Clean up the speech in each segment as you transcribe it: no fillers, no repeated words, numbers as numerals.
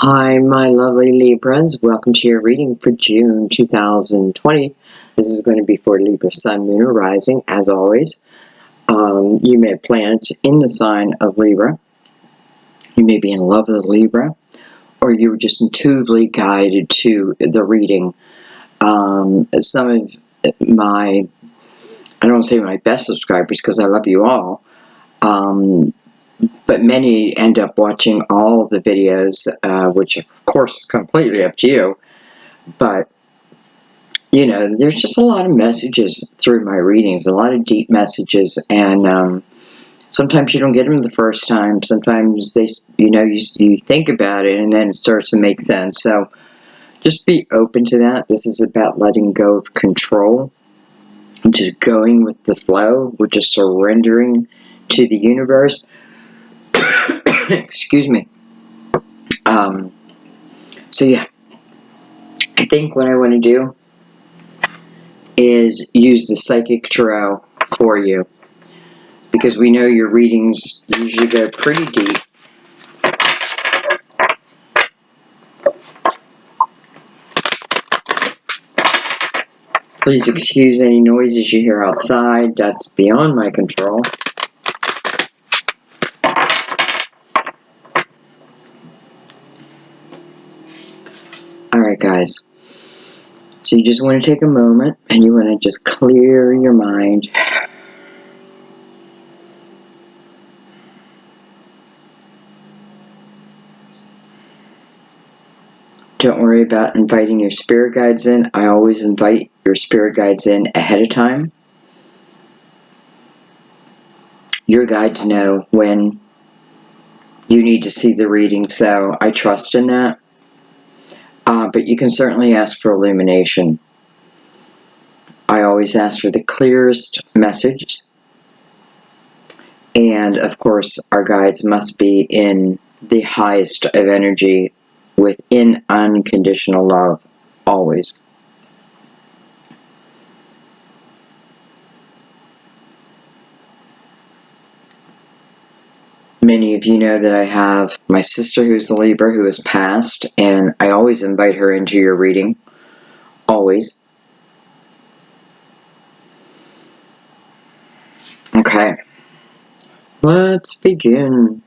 Hi, my lovely Libras. Welcome to your reading for June 2020. This is going to be for Libra Sun, Moon, or Rising, as always. You may have planets in the sign of Libra. You may be in love with Libra, or you were just intuitively guided to the reading. Some of my, I don't want to say my best subscribers because I love you all, but many end up watching all of the videos, which of course is completely up to you. But, you know, there's just a lot of messages through my readings, a lot of deep messages, and sometimes you don't get them the first time. Sometimes they, you think about it and then it starts to make sense. So just be open to that. This is about letting go of control, just going with the flow. We're just surrendering to the universe. Excuse me. So yeah, I think what I want to do is use the psychic tarot for you, because we know your readings usually go pretty deep. Please excuse any noises you hear outside. That's beyond my control. Alright guys, so you just want to take a moment and you want to just clear your mind. Don't worry about inviting your spirit guides in. I always invite your spirit guides in ahead of time. Your guides know when you need to see the reading, so I trust in that. But you can certainly ask for illumination. I always ask for the clearest message. And of course, our guides must be in the highest of energy, within unconditional love, always. Many of you know that I have my sister who's a Libra who has passed, and I always invite her into your reading. Always. Okay. Let's begin.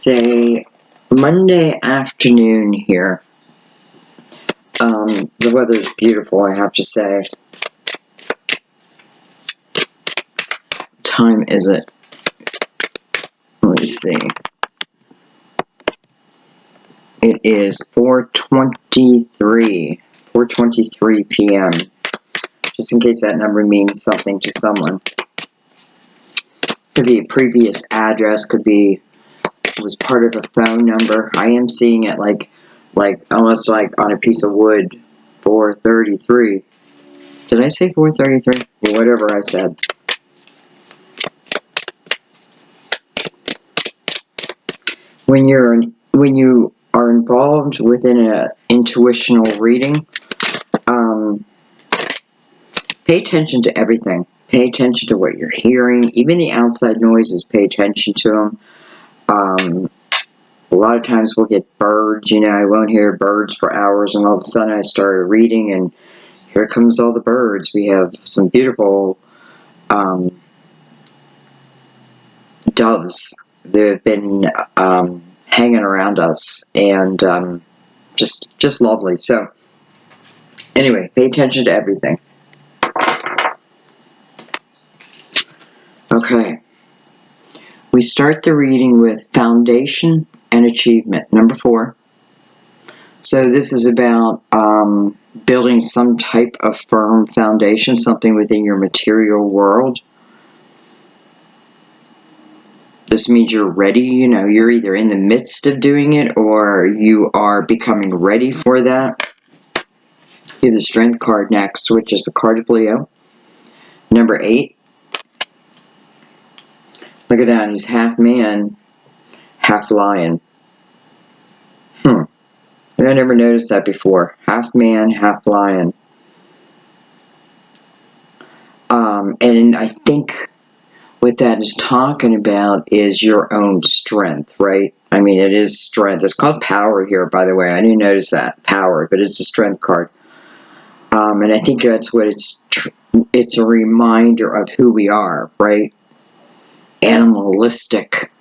It's a Monday afternoon here. The weather's beautiful, I have to say. What time is it? Let me see. It is 4:23 p.m. Just in case that number means something to someone. Could be a previous address, could be it was part of a phone number. I am seeing it like almost like on a piece of wood. 433. Did I say 433? Whatever I said. When you are involved within an intuitional reading, pay attention to everything. Pay attention to what you're hearing, even the outside noises. Pay attention to them. A lot of times we'll get birds. I won't hear birds for hours, and all of a sudden I started reading, and here comes all the birds. We have some beautiful doves that have been hanging around us, and just lovely. So anyway, pay attention to everything. Okay, we start the reading with foundation and achievement, number 4. So this is about building some type of firm foundation, something within your material world. This means you're ready. You're either in the midst of doing it or you are becoming ready for that. You have the Strength card next, which is the card of Leo. Number 8. Look at that. He's half man, half lion. And never noticed that before. Half man, half lion. And I think what that is talking about is your own strength, right? I mean, it is strength. It's called power here, by the way. I didn't notice that. Power, but it's a strength card. And I think that's what it's a reminder of who we are, right? Animalistic.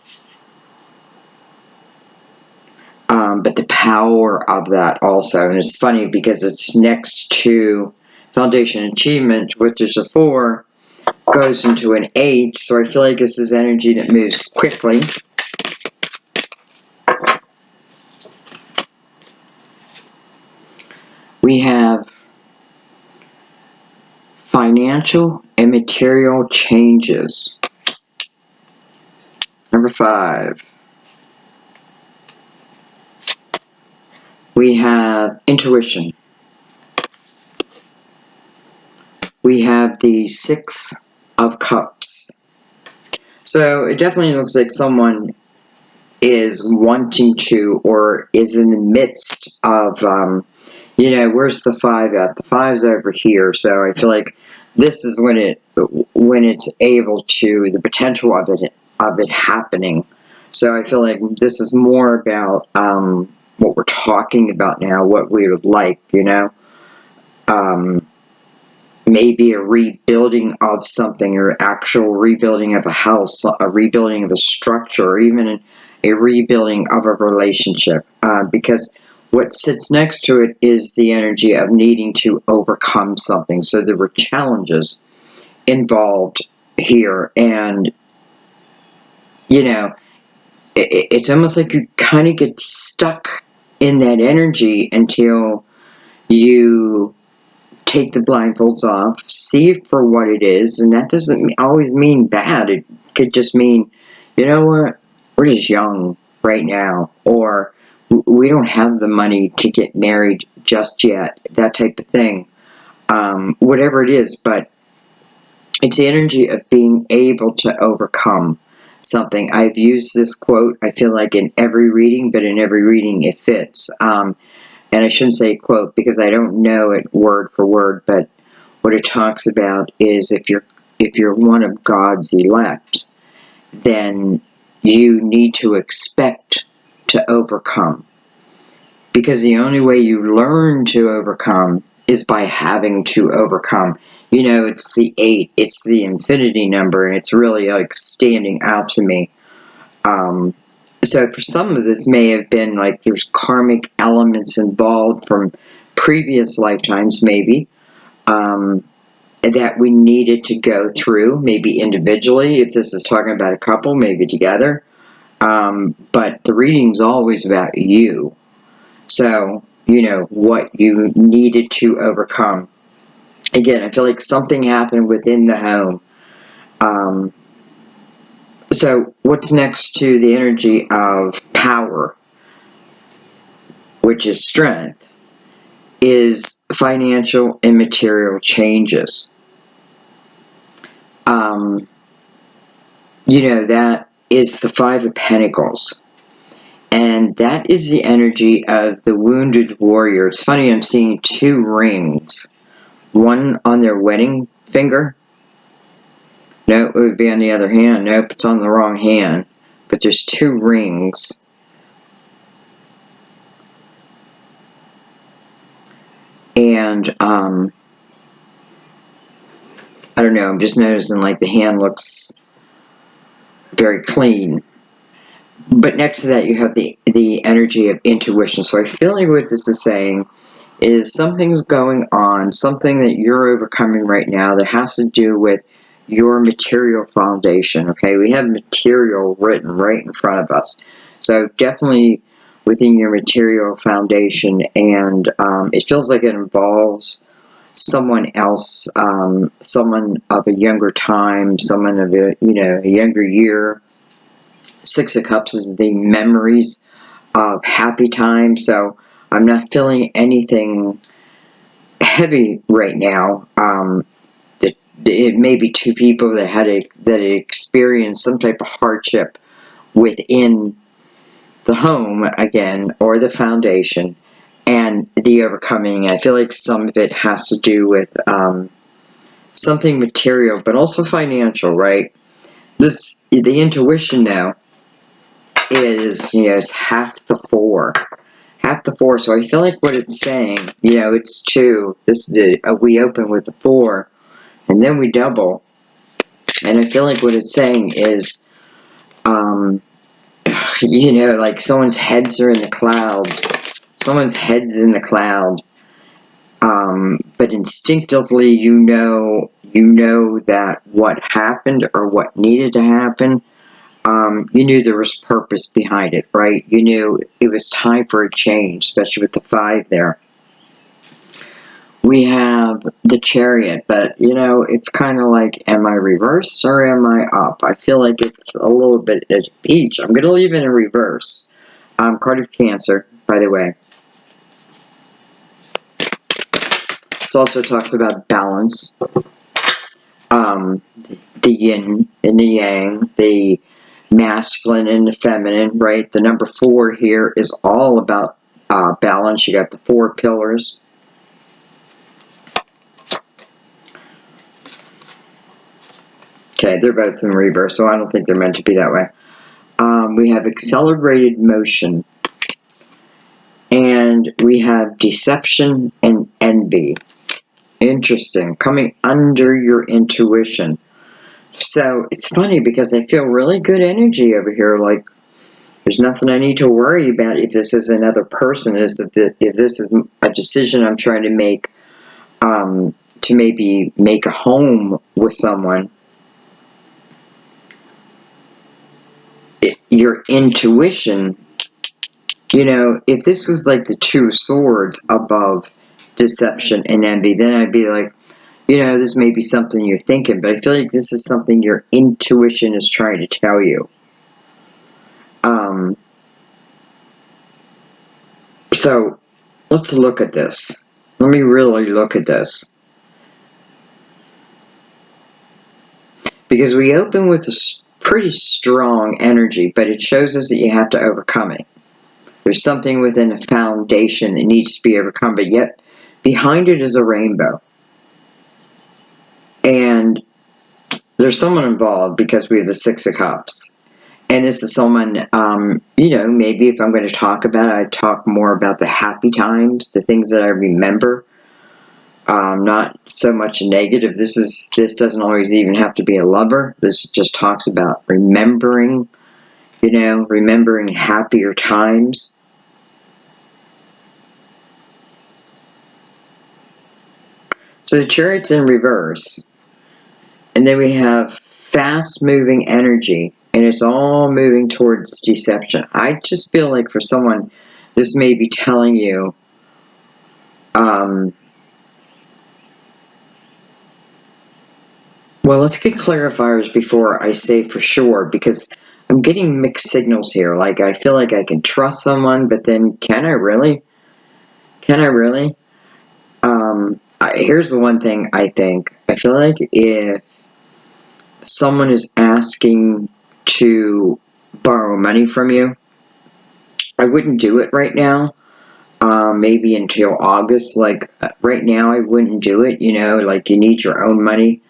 But the power of that also. And it's funny because it's next to Foundation Achievement, which is a 4, goes into an 8. So I feel like this is energy that moves quickly. We have financial and material changes. Number 5. We have intuition. We have the 6 of Cups. So it definitely looks like someone is wanting to, or is in the midst of, where's the 5 at? The 5's over here. So I feel like this is when it's able to, the potential of it happening. So I feel like this is more about what we're talking about now, what we would like, maybe a rebuilding of something, or actual rebuilding of a house, a rebuilding of a structure, or even a rebuilding of a relationship. Because what sits next to it is the energy of needing to overcome something. So there were challenges involved here, and it's almost like you kind of get stuck in that energy until you take the blindfolds off, see it for what it is, and that doesn't always mean bad. It could just mean, you know what, we're just young right now, or we don't have the money to get married just yet, that type of thing. Whatever it is, but it's the energy of being able to overcome something. I've used this quote, I feel like, in every reading, but in every reading it fits. And I shouldn't say quote because I don't know it word for word, but what it talks about is if you're one of God's elect, then you need to expect to overcome. Because the only way you learn to overcome is by having to overcome. It's the 8, it's the infinity number, and it's really like standing out to me. So for some of this may have been like there's karmic elements involved from previous lifetimes, maybe, that we needed to go through, maybe individually, if this is talking about a couple, maybe together. But the reading's always about you. So, what you needed to overcome. Again, I feel like something happened within the home. So what's next to the energy of power, which is strength, is financial and material changes. That is the 5 of Pentacles. And that is the energy of the wounded warrior. It's funny, I'm seeing 2 rings. One on their wedding finger. No, it would be on the other hand. Nope, it's on the wrong hand. But there's 2 rings. And, I don't know, I'm just noticing like the hand looks very clean. But next to that you have the energy of intuition. So I feel like what this is saying is something's going on, something that you're overcoming right now that has to do with your material foundation. Okay, we have material written right in front of us. So definitely within your material foundation, and it feels like it involves someone else, someone of a younger time, someone of a younger year. 6 of Cups is the memories of happy times. So I'm not feeling anything heavy right now. It may be 2 people that had experienced some type of hardship within the home again, or the foundation, and the overcoming. I feel like some of it has to do with something material, but also financial, right? The intuition now is, it's half the 4. Half the 4, so I feel like what it's saying, it's 2. We open with the 4, and then we double. And I feel like what it's saying is, like someone's heads are in the cloud. Someone's head's in the cloud. But instinctively, you know that what happened or what needed to happen, you knew there was purpose behind it, right? You knew it was time for a change, especially with the 5 there. We have the Chariot, but, it's kind of like, am I reverse or am I up? I feel like it's a little bit of each. I'm going to leave it in reverse. Card of Cancer, by the way. This also talks about balance. The yin and the yang, the masculine and the feminine, right? The number 4 here is all about balance. You got the 4 pillars. Okay, they're both in reverse, so I don't think they're meant to be that way. We have accelerated motion. And we have deception and envy. Interesting. Coming under your intuition. So it's funny because I feel really good energy over here. Like, there's nothing I need to worry about if this is another person. If this is a decision I'm trying to make, to maybe make a home with someone. Your intuition, if this was like the 2 swords above deception and envy, then I'd be like, this may be something you're thinking, but I feel like this is something your intuition is trying to tell you. So let's look at this. Let me really look at this. Because we open with a pretty strong energy, but it shows us that you have to overcome it. There's something within a foundation that needs to be overcome, but yet behind it is a rainbow. And there's someone involved because we have the 6 of Cups. And this is someone, maybe if I'm going to talk about it, I talk more about the happy times, the things that I remember. Not so much negative. This doesn't always even have to be a lover. This just talks about remembering, remembering happier times. So the Chariot's in reverse. And then we have fast-moving energy. And it's all moving towards deception. I just feel like for someone, this may be telling you, well, let's get clarifiers before I say for sure, because I'm getting mixed signals here. Like, I feel like I can trust someone, but then can I really? Can I really? Here's the one thing I think. I feel like if someone is asking to borrow money from you, I wouldn't do it right now. Maybe until August. Like, right now, I wouldn't do it. Like, you need your own money.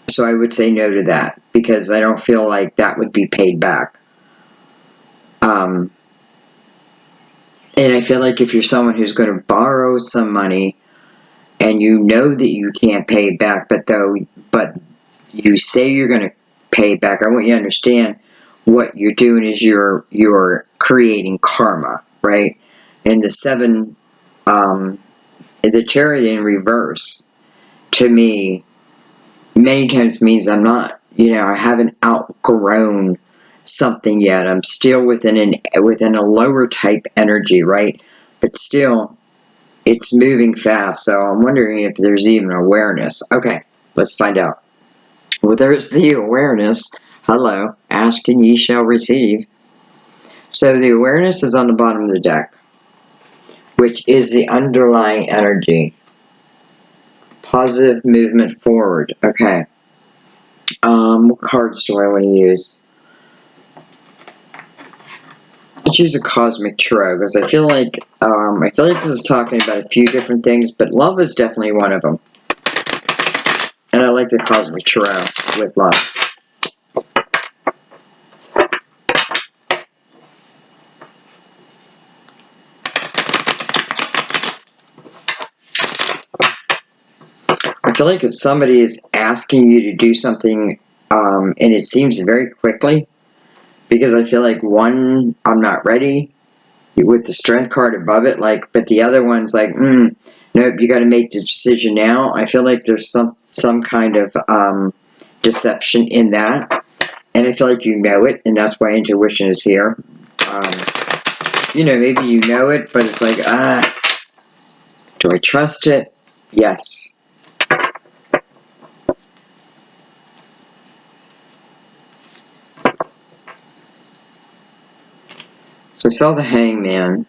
So I would say no to that, because I don't feel like that would be paid back. And I feel like if you're someone who's going to borrow some money, and you know that you can't pay it back, but you say you're going to pay it back, I want you to understand what you're doing is you're creating karma, right? And the 7, the Chariot in reverse, to me, many times means I'm not, I haven't outgrown something yet. I'm still within a lower type energy, right? But still, it's moving fast. So I'm wondering if there's even awareness. Okay, let's find out. Well, there's the awareness. Hello, ask and ye shall receive. So the awareness is on the bottom of the deck, which is the underlying energy. Positive movement forward. Okay. What cards do I want to use? Let's use a cosmic tarot because I feel like this is talking about a few different things, but love is definitely one of them. And I like the cosmic tarot with love. I feel like if somebody is asking you to do something, and it seems very quickly, because I feel like one, I'm not ready, with the strength card above it, like, but the other one's like, nope, you got to make the decision now. I feel like there's some kind of deception in that, and I feel like you know it, and that's why intuition is here. You know, maybe you know it, but it's like, do I trust it? Yes. So I saw the Hangman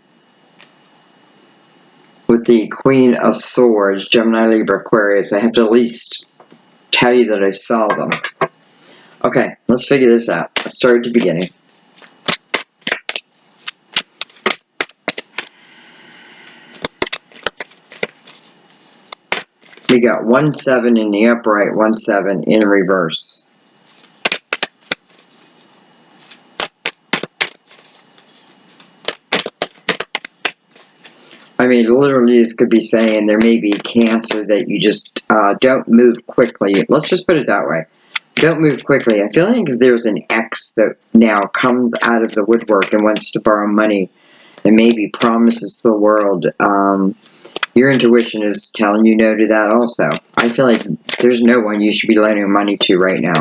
with the Queen of Swords, Gemini, Libra, Aquarius. I have to at least tell you that I saw them. Okay, let's figure this out. Let's start at the beginning. We got 1-7 in the upright, 1-7 in reverse. I mean, literally, this could be saying there may be cancer that you just don't move quickly. Let's just put it that way. Don't move quickly. I feel like if there's an ex that now comes out of the woodwork and wants to borrow money and maybe promises the world, your intuition is telling you no to that also. I feel like there's no one you should be lending money to right now.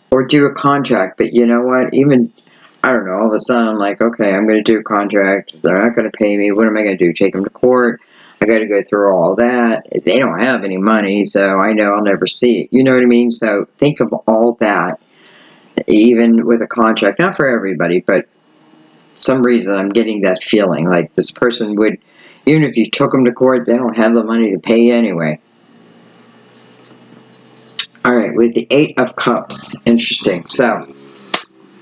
Or do a contract, but you know what? Even, I don't know, all of a sudden I'm like, okay, I'm going to do a contract. They're not going to pay me. What am I going to do? Take them to court? I got to go through all that. They don't have any money, so I know I'll never see it. You know what I mean? So think of all that, even with a contract. Not for everybody, but some reason I'm getting that feeling like this person would, even if you took them to court, they don't have the money to pay you anyway. Alright, with the 8 of Cups. Interesting. So,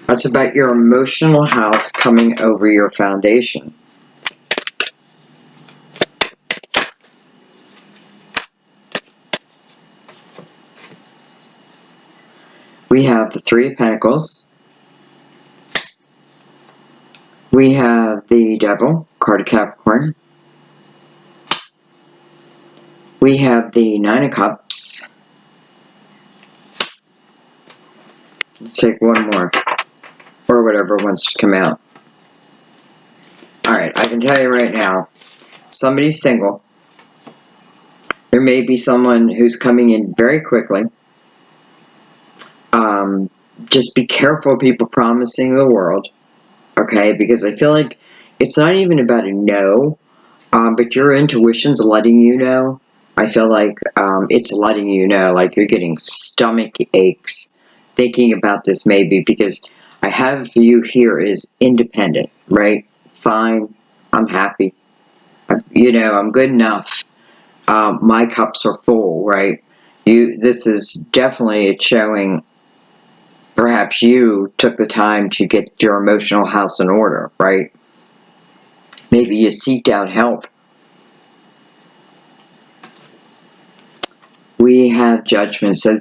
that's about your emotional house coming over your foundation. We have the 3 of Pentacles. We have the Devil, card of Capricorn. We have the 9 of Cups. Let's take one more, or whatever wants to come out. Alright, I can tell you right now, somebody's single. There may be someone who's coming in very quickly. Just be careful of people promising the world, okay? Because I feel like it's not even about a no, but your intuition's letting you know. I feel like it's letting you know, like you're getting stomach aches thinking about this maybe, because I have you here is independent, right? Fine, I'm happy. You know, I'm good enough. My cups are full, right? This is definitely showing perhaps you took the time to get your emotional house in order, right? Maybe you seeked out help. We have Judgment. So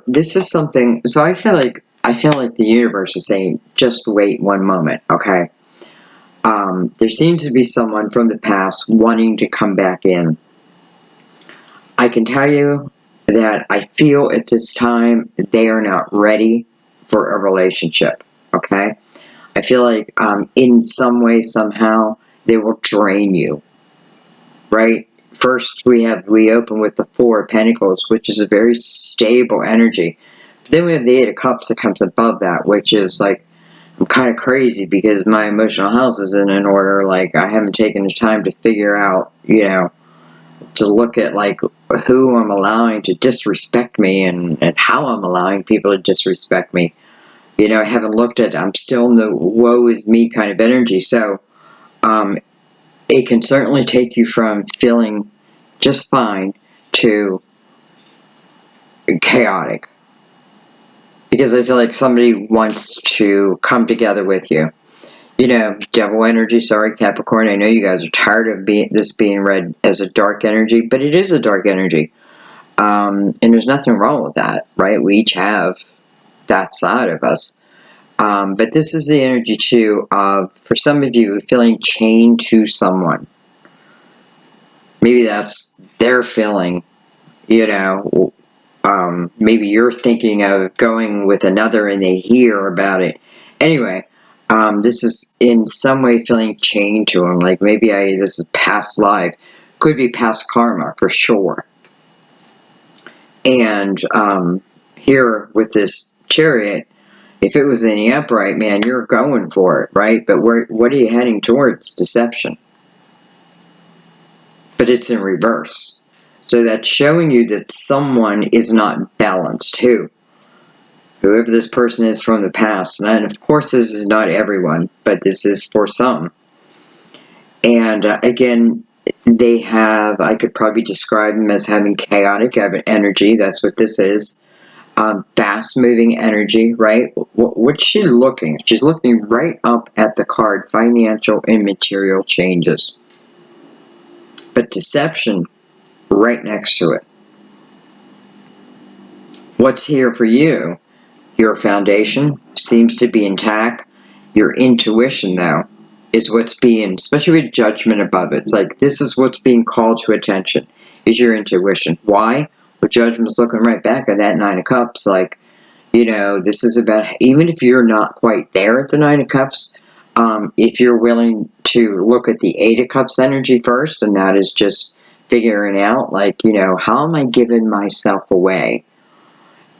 this is something. So I feel like the universe is saying, just wait one moment, okay? There seems to be someone from the past wanting to come back in. I can tell you that I feel at this time they are not ready for a relationship, okay? I feel like in some way, somehow, they will drain you, right? First, we open with the 4 of Pentacles, which is a very stable energy. But then we have the 8 of Cups that comes above that, which is like, I'm kind of crazy because my emotional house isn't in order. Like, I haven't taken the time to figure out, you know, to look at like who I'm allowing to disrespect me and how I'm allowing people to disrespect me. You know, I haven't looked at, I'm still in the woe is me kind of energy. So, it can certainly take you from feeling just fine to chaotic. because I feel like somebody wants to come together with you. You know, devil energy, sorry, Capricorn, I know you guys are tired of this being read as a dark energy, but it is a dark energy. And there's nothing wrong with that, right? We each have that side of us. But this is the energy, too, of, for some of you, feeling chained to someone. Maybe that's their feeling, you know. Maybe you're thinking of going with another and they hear about it. Anyway, this is in some way feeling chained to them. Like maybe this is past life. Could be past karma, for sure. And here with this Chariot, if it was in the upright, man, you're going for it, right? But what are you heading towards? Deception. But it's in reverse. So that's showing you that someone is not balanced. Whoever this person is from the past. And of course, this is not everyone, but this is for some. And again, they have, I could probably describe them as having chaotic energy. That's what this is. Fast-moving energy, right? What's she looking? She's looking right up at the card, financial and material changes. But deception right next to it. What's here for you? Your foundation seems to be intact. Your intuition, though, is what's being, especially with judgment above it. It's like, this is what's being called to attention, is your intuition. Why? Well, judgment's looking right back at that Nine of Cups, like, you know, this is about, even if you're not quite there at the Nine of Cups, if you're willing to look at the Eight of Cups energy first, and that is just figuring out, like, you know, how am I giving myself away?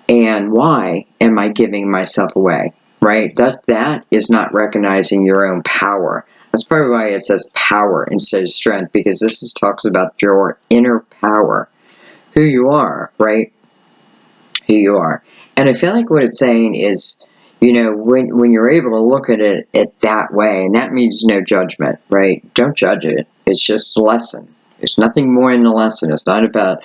And why am I giving myself away? Right? That is not recognizing your own power. That's probably why it says power instead of strength, because this talks about your inner power. Who you are, right? Who you are. And I feel like what it's saying is, you know, when you're able to look at it that way, and that means no judgment, right? Don't judge it. It's just a lesson. It's nothing more than a lesson. It's not about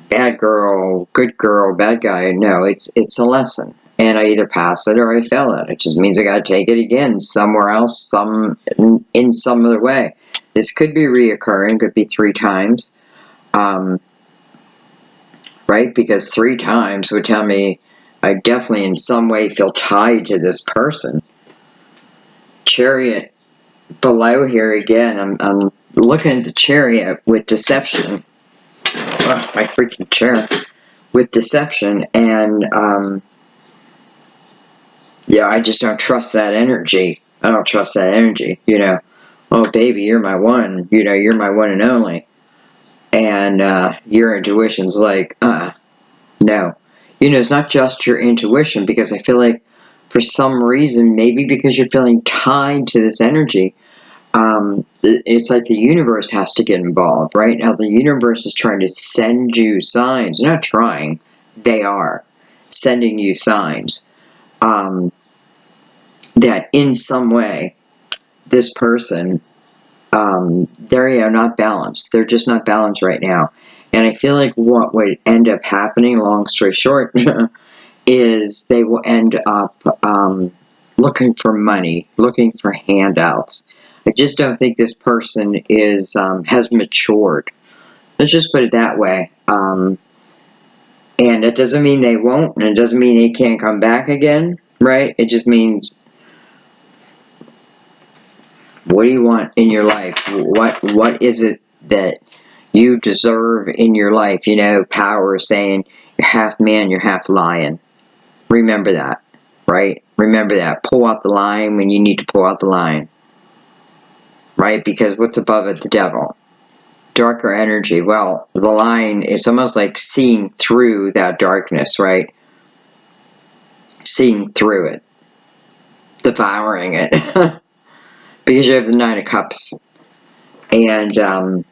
bad girl, good girl, bad guy. No, it's a lesson. And I either pass it or I fail it. It just means I got to take it again somewhere else, in some other way. This could be reoccurring, could be 3 times. Right? Because 3 times would tell me I definitely in some way feel tied to this person. Chariot below here again, I'm looking at the Chariot with deception. Oh, my freaking chair. With deception, and yeah, I just don't trust that energy. I don't trust that energy, you know. Oh, baby, you're my one, you know, you're my one and only. And your intuition's like, no. You know, it's not just your intuition, because I feel like for some reason, maybe because you're feeling tied to this energy, it's like the universe has to get involved, right? Now, the universe is trying to send you signs. They're not trying. They are sending you signs that in some way, this person, they are not balanced. They're just not balanced right now. And I feel like what would end up happening, long story short, is they will end up looking for money, looking for handouts. I just don't think this person is has matured. Let's just put it that way. And it doesn't mean they won't, and it doesn't mean they can't come back again, right? It just means, what do you want in your life? What is it that you deserve in your life? You know, power is saying you're half man, you're half lion. Remember that, right? Remember that. Pull out the line when you need to pull out the line, right? Because what's above it? The devil. Darker energy. Well, the line is almost like seeing through that darkness, right? Seeing through it. Devouring it. Because you have the Nine of Cups. And, you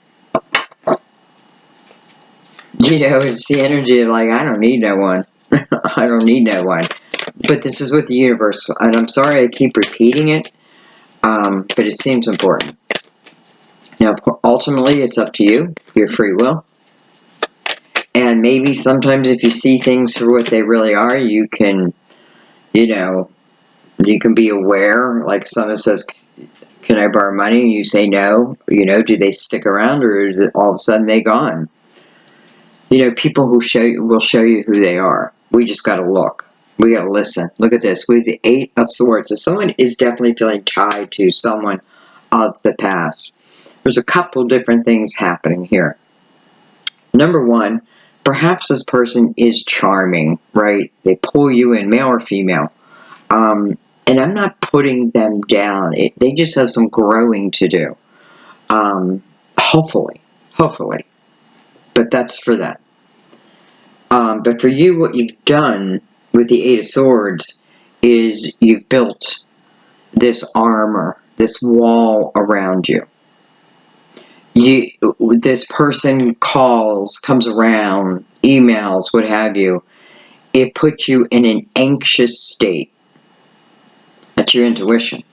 know, it's the energy of like, I don't need no one. I don't need no one. But this is what the universe, and I'm sorry I keep repeating it, but it seems important. Now, ultimately, it's up to you, your free will. And maybe sometimes if you see things for what they really are, you can You know, you can be aware, like someone says, can I borrow money? And you say no. You know, do they stick around, or is it all of a sudden they gone? You know, people who will show you who they are. We just got to look. We got to listen. Look at this. With the 8 of Swords, so someone is definitely feeling tied to someone of the past. There's a couple different things happening here. Number one, perhaps this person is charming, right? They pull you in, male or female. And I'm not putting them down. They just have some growing to do. Hopefully. But that's for them. But for you, what you've done with the 8 of Swords is you've built this armor, this wall around you. This person calls, comes around, emails, what have you. It puts you in an anxious state. That's your intuition.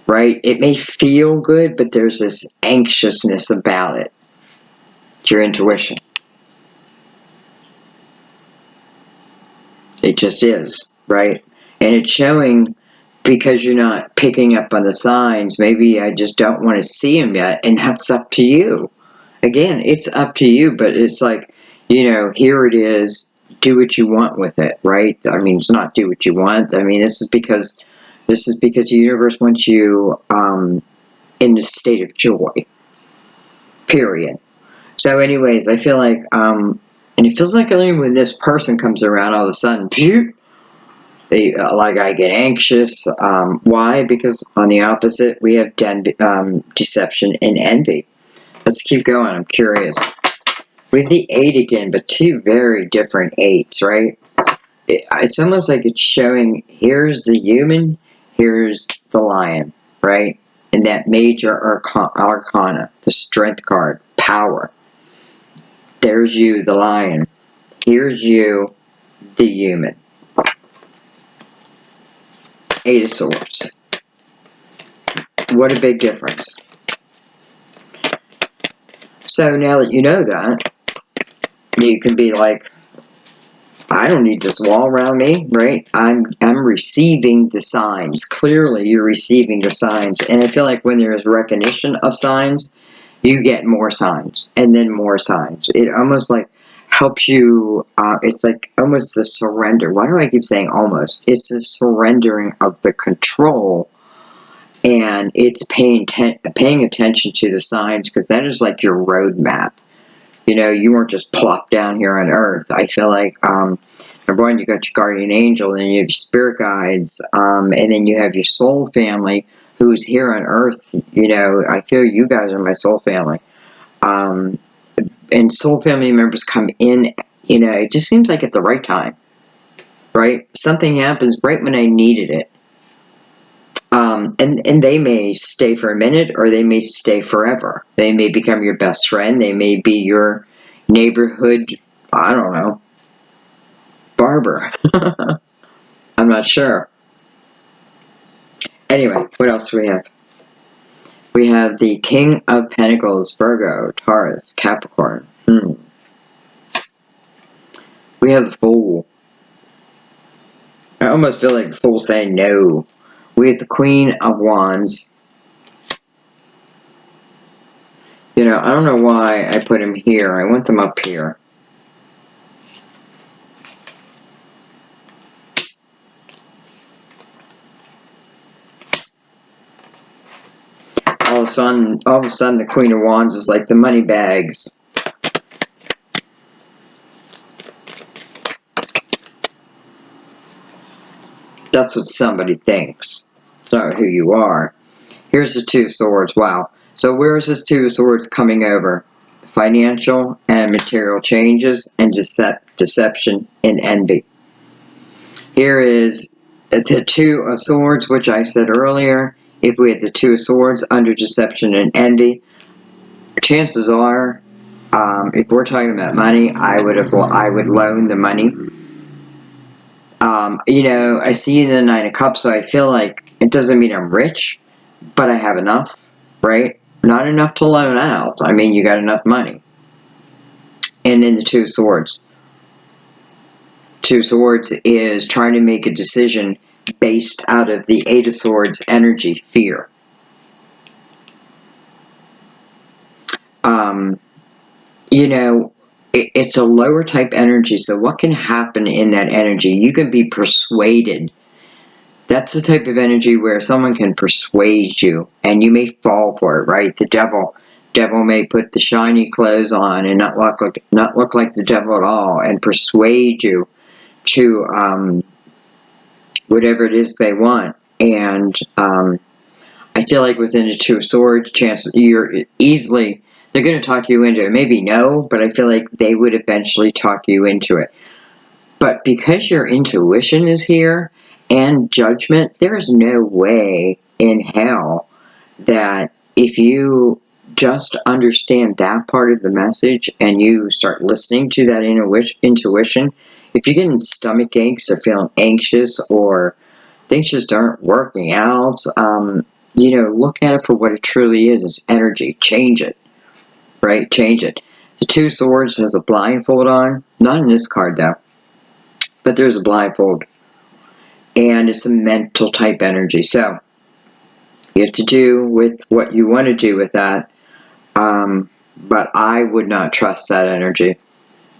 Right? It may feel good, but there's this anxiousness about it. It's your intuition. It just is, right? And it's showing because you're not picking up on the signs. Maybe I just don't want to see them yet, and that's up to you. Again, it's up to you, but it's like, you know, here it is. Do what you want with it, right? I mean, it's not do what you want. I mean, this is because the universe wants you in a state of joy. Period. So, anyways, I feel like, and it feels like only when this person comes around, all of a sudden, I get anxious. Why? Because on the opposite, we have deception and envy. Let's keep going. I'm curious. We have the 8 again, but 2 very different 8s, right? It's almost like it's showing, here's the human, here's the lion, right? And that major arcana, the strength card, power. There's you, the lion. Here's you, the human. 8 of Swords. What a big difference. So now that you know that, you can be like, I don't need this wall around me, right? I'm receiving the signs. Clearly, you're receiving the signs. And I feel like when there's recognition of signs, you get more signs and then more signs. It almost like helps you, it's like almost the surrender. Why do I keep saying almost? It's the surrendering of the control, and it's paying attention to the signs, because that is like your roadmap. You know, you weren't just plopped down here on Earth. I feel like, number one, you got your guardian angel, and you have your spirit guides, and then you have your soul family who's here on Earth. You know, I feel you guys are my soul family. And soul family members come in, you know, it just seems like at the right time, right? Something happens right when I needed it. And they may stay for a minute, or they may stay forever. They may become your best friend. They may be your neighborhood, I don't know, barber. I'm not sure. Anyway, what else do we have? We have the King of Pentacles, Virgo, Taurus, Capricorn. We have the Fool. I almost feel like the Fool saying no. We have the Queen of Wands. You know, I don't know why I put him here. I want them up here. All of a sudden, the Queen of Wands is like the money bags. That's what somebody thinks. It's not who you are. Here's the 2 of Swords. Wow. So where is this 2 of Swords coming over? Financial and material changes, and deception and envy. Here is the 2 of Swords, which I said earlier. If we had the 2 of Swords under deception and envy, chances are, if we're talking about money, I would loan the money. You know, I see the 9 of Cups, so I feel like it doesn't mean I'm rich, but I have enough, right? Not enough to loan out. I mean, you got enough money. And then the 2 of Swords. Two Swords is trying to make a decision based out of the Eight of Swords energy, fear. You know, it's a lower type energy, so what can happen in that energy? You can be persuaded. That's the type of energy where someone can persuade you, and you may fall for it, right? The devil may put the shiny clothes on and not look like the devil at all, and persuade you to whatever it is they want. And I feel like within the Two of Swords, chances they're going to talk you into it. Maybe no, but I feel like they would eventually talk you into it. But because your intuition is here and judgment, there is no way in hell that if you just understand that part of the message and you start listening to that intuition, if you're getting stomach aches or feeling anxious or things just aren't working out, look at it for what it truly is. It's energy. Change it, right? Change it. The Two Swords has a blindfold on. Not in this card, though. But there's a blindfold. And it's a mental type energy. So, you have to do with what you want to do with that. But I would not trust that energy.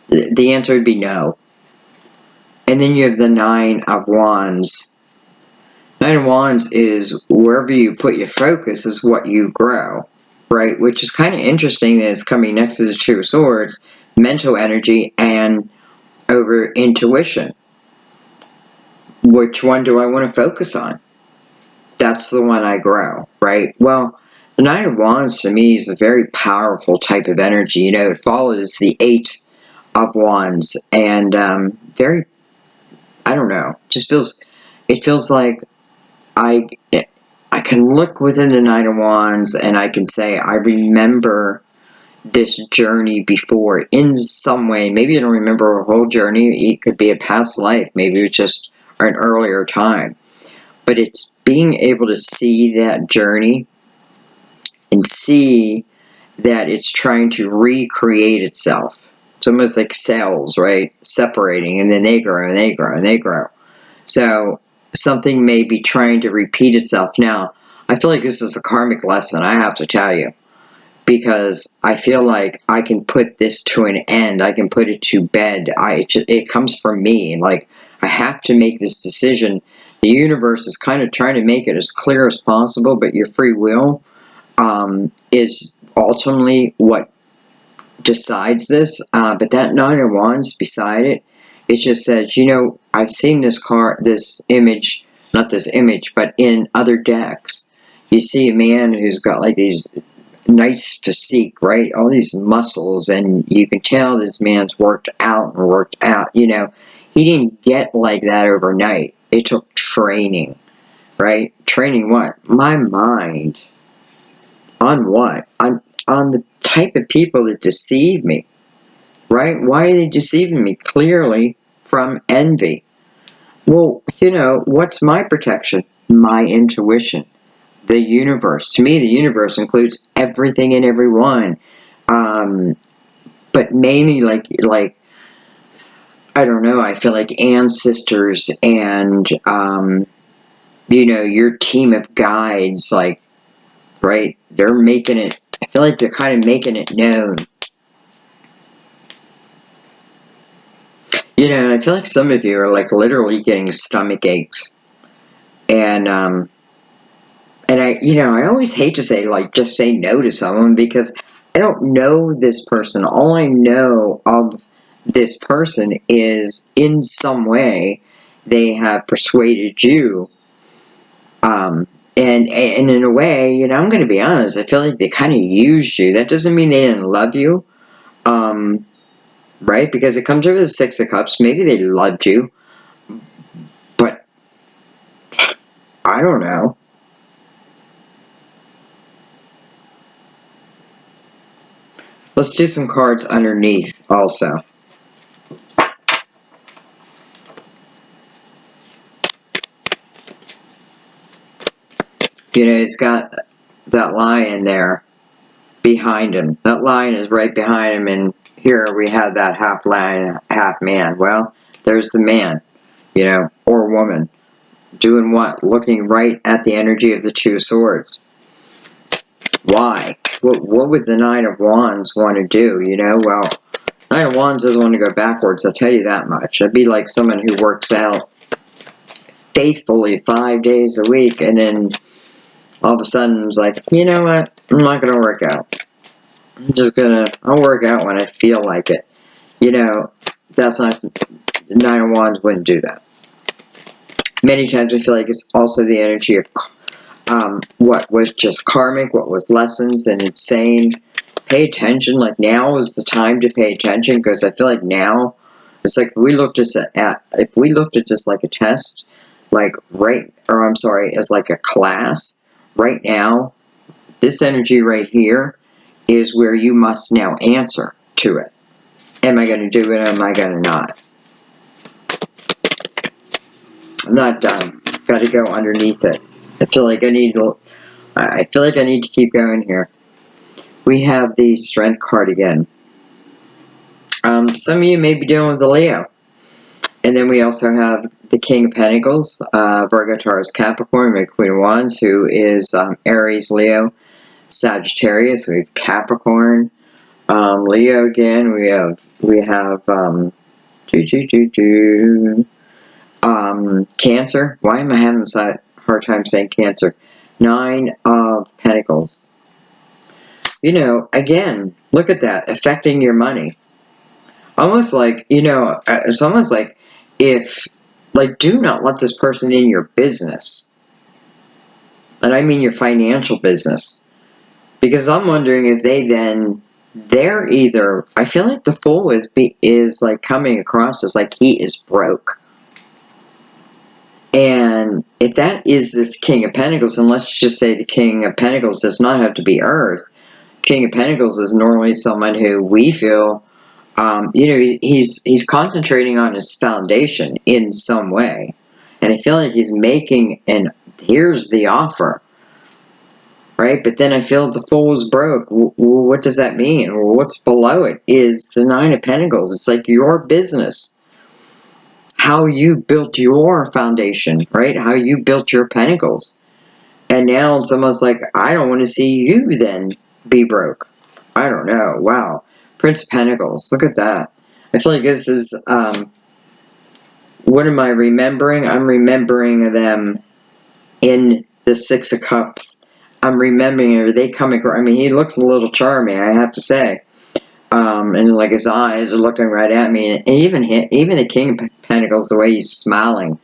The answer would be no. And then you have the Nine of Wands. Nine of Wands is wherever you put your focus is what you grow, right? Which is kind of interesting that it's coming next to the Two of Swords, mental energy and over intuition. Which one do I want to focus on? That's the one I grow, right? Well, the Nine of Wands to me is a very powerful type of energy. You know, it follows the Eight of Wands and very, I don't know, it feels like I can look within the Nine of Wands and I can say, I remember this journey before in some way. Maybe I don't remember a whole journey. It could be a past life. Maybe it's just an earlier time. But it's being able to see that journey and see that it's trying to recreate itself. It's almost like cells, right? Separating, and then they grow and they grow and they grow. So something may be trying to repeat itself. Now, I feel like this is a karmic lesson, I have to tell you, because I feel like I can put this to an end. I can put it to bed. It comes from me. Like, I have to make this decision. The universe is kind of trying to make it as clear as possible, but your free will is ultimately what decides this. But that Nine of Wands beside it, it just says, I've seen this image, not this image, but in other decks. You see a man who's got like these nice physique, right? All these muscles, and you can tell this man's worked out. He didn't get like that overnight. It took training, right? Training what? My mind. On what? On the type of people that deceive me, right? Why are they deceiving me? Clearly from envy. Well, what's my protection? My intuition. The universe. To me, the universe includes everything and everyone. But mainly like I don't know, I feel like ancestors and your team of guides, like, right? They're making it, I feel like they're kind of making it known. I feel like some of you are like literally getting stomach aches. And I always hate to say, like, just say no to someone because I don't know this person. All I know of this person is in some way they have persuaded you. And in a way, I'm going to be honest, I feel like they kind of used you. That doesn't mean they didn't love you. Right? Because it comes over the Six of Cups. Maybe they loved you. But I don't know. Let's do some cards underneath also. It's got that lion there behind him. That lion is right behind him, and here we have that half lion, half man. Well, There's the man, you know, or woman. Doing what? Looking right at the energy of the Two Swords. Why? What would the Nine of Wands want to do, you know? Well, Nine of Wands doesn't want to go backwards, I'll tell you that much. It'd be like someone who works out faithfully 5 days a week, and then all of a sudden is like, you know what? I'm not going to work out. I'll work out when I feel like it. You know, that's not, Nine of Wands wouldn't do that. Many times I feel like it's also the energy of what was just karmic, what was lessons and insane. Pay attention. Like, now is the time to pay attention, because I feel like now it's like if we looked at this like a test, as like a class. Right now, this energy right here is where you must now answer to it. Am I going to do it? Am I going to not? I'm not done. Got to go underneath it. I feel like I need to keep going here. We have the Strength card again. Some of you may be dealing with the Leo. And then we also have the King of Pentacles, Virgo, Taurus, Capricorn, we have Queen of Wands, who is Aries, Leo, Sagittarius. We have Capricorn, Leo again. We have Cancer. Why am I having such a hard time saying Cancer? Nine of Pentacles. You know, again, look at that, affecting your money. Almost like, you know, it's almost like do not let this person in your business. And I mean your financial business. Because I'm wondering if they're either, I feel like the Fool is like coming across as like he is broke. And if that is this King of Pentacles, and let's just say the King of Pentacles does not have to be Earth. King of Pentacles is normally someone who we feel, you know, he's concentrating on his foundation in some way. And I feel like he's making here's the offer. Right? But then I feel the Fool is broke. What does that mean? Well, what's below it is the Nine of Pentacles. It's like your business. How you built your foundation, right? How you built your pentacles. And now it's almost like, I don't want to see you then be broke. I don't know. Wow. Prince of Pentacles. Look at that. I feel like this is, what am I remembering? I'm remembering them in the Six of Cups. I'm remembering, they come across, I mean, he looks a little charming, I have to say. And like his eyes are looking right at me, and even the King of Pentacles, the way he's smiling,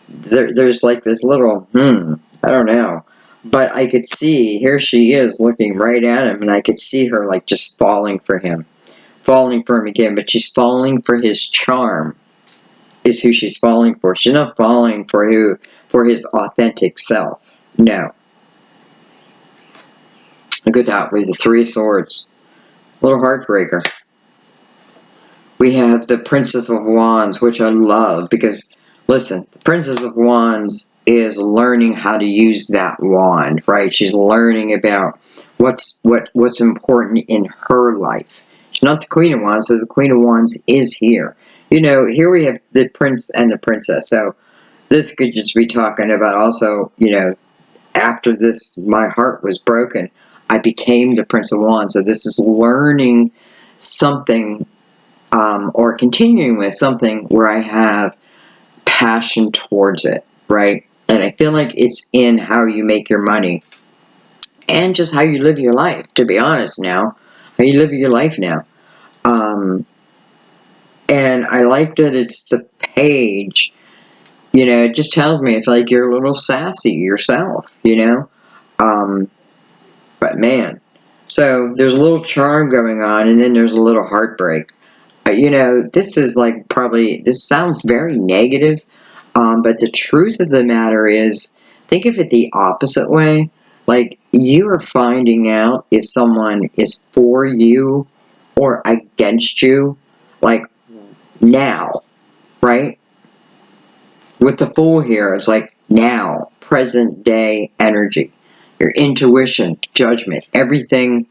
there's like this little I don't know, but I could see, here she is looking right at him, and I could see her like just falling for him again, but she's falling for his charm, is who she's falling for. She's not falling for his authentic self. No. Look at that with the Three of Swords. Little heartbreaker. We have the Princess of Wands, which I love because, listen, the Princess of Wands is learning how to use that wand, right? She's learning about what's important in her life. She's not the Queen of Wands, so the Queen of Wands is here. You know, here we have the Prince and the Princess. So this could just be talking about also, you know, after this, my heart was broken, I became the Prince of Wands. So this is learning something, or continuing with something where I have passion towards it, right? And I feel like it's in how you make your money and just how you live your life, to be honest now. How you live your life now. And I like that it's the page, you know, it just tells me it's like you're a little sassy yourself, you know? But man, so there's a little charm going on, and then there's a little heartbreak. You know, this is like this sounds very negative, but the truth of the matter is, think of it the opposite way. Like, you are finding out if someone is for you or against you, like, now, right? With the Fool here, it's like now, present day energy. Your intuition, judgment, everything,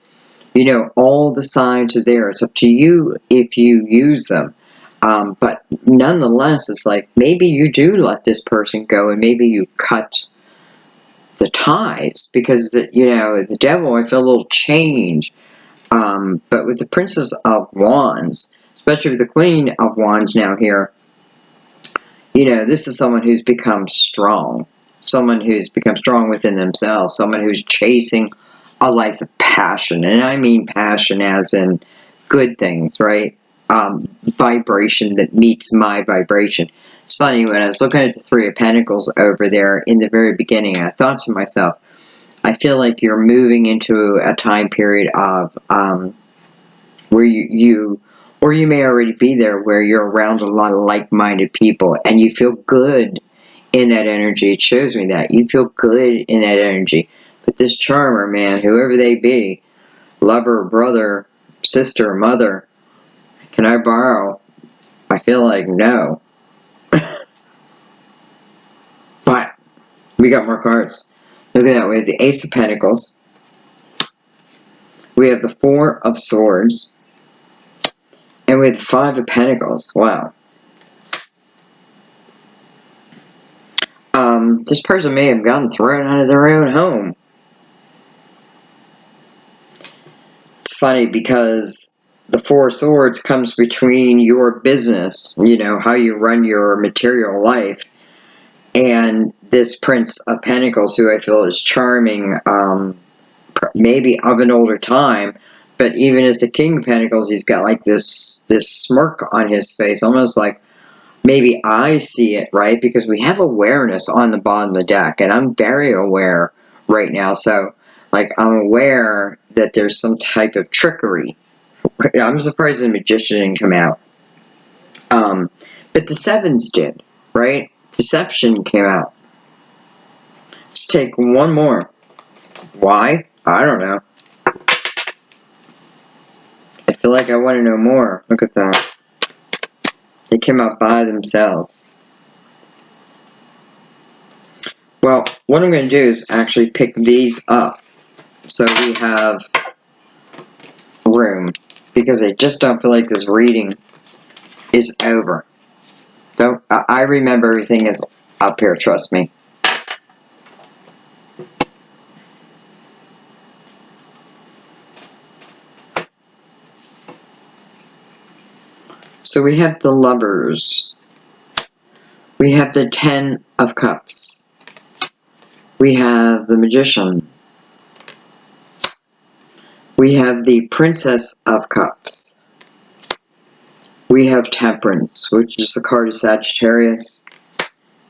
you know, all the signs are there. It's up to you if you use them. But nonetheless, it's like maybe you do let this person go, and maybe you cut the ties, because the devil, I feel a little change. But with the Princess of Wands, especially with the Queen of Wands now here, this is someone who's become strong. Someone who's become strong within themselves. Someone who's chasing a life of passion. And I mean passion as in good things, right? Vibration that meets my vibration. It's funny, when I was looking at the Three of Pentacles over there in the very beginning, I thought to myself, I feel like you're moving into a time period of where or you may already be there, where you're around a lot of like-minded people and you feel good in that energy. It shows me that you feel good in that energy. But this charmer, man, whoever they be, lover, brother, sister, mother, can I borrow? I feel like no. But we got more cards. Look at that. We have the Ace of Pentacles. We have the Four of Swords. And we have the Five of Pentacles. Wow. This person may have gotten thrown out of their own home. It's funny because the Four of Swords comes between your business, how you run your material life, and this Prince of Pentacles, who I feel is charming, maybe of an older time, but even as the King of Pentacles, he's got like this smirk on his face, almost like, maybe I see it, right? Because we have awareness on the bottom of the deck, and I'm very aware right now. So, like, I'm aware that there's some type of trickery. I'm surprised the Magician didn't come out. But the Sevens did, right? Deception came out. Let's take one more. Why? I don't know. I feel like I want to know more. Look at that. They came out by themselves. Well, what I'm going to do is actually pick these up so we have room, because I just don't feel like this reading is over. I remember everything is up here, trust me. So we have the Lovers. We have the Ten of Cups. We have the Magician. We have the Princess of Cups. We have Temperance, which is the card of Sagittarius.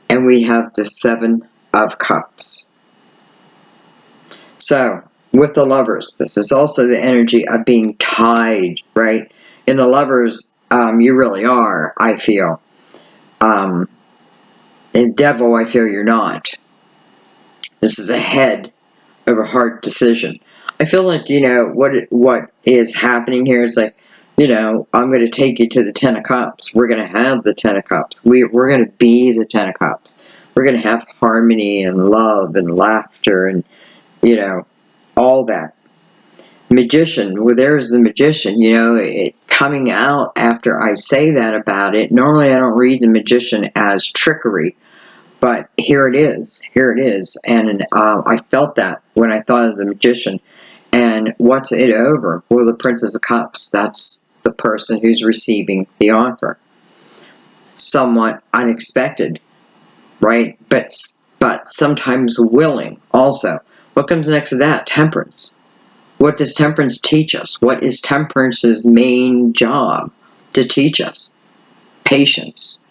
And we have the Seven of Cups. So, with the Lovers, this is also the energy of being tied, right? In the Lovers, you really are, I feel. In Devil, I feel you're not. This is a head over heart decision. I feel like, what is happening here is like, I'm going to take you to the Ten of Cups. We're going to have the Ten of Cups. We're going to be the Ten of Cups. We're going to have harmony and love and laughter and, all that. Magician, well, there's the Magician, it coming out after I say that about it. Normally I don't read the Magician as trickery, but here it is, and I felt that when I thought of the Magician. And what's it over? Well, the Princess of Cups, that's the person who's receiving the offer. Somewhat unexpected, right? But sometimes willing also. What comes next to that? Temperance. What does Temperance teach us? What is Temperance's main job to teach us? Patience.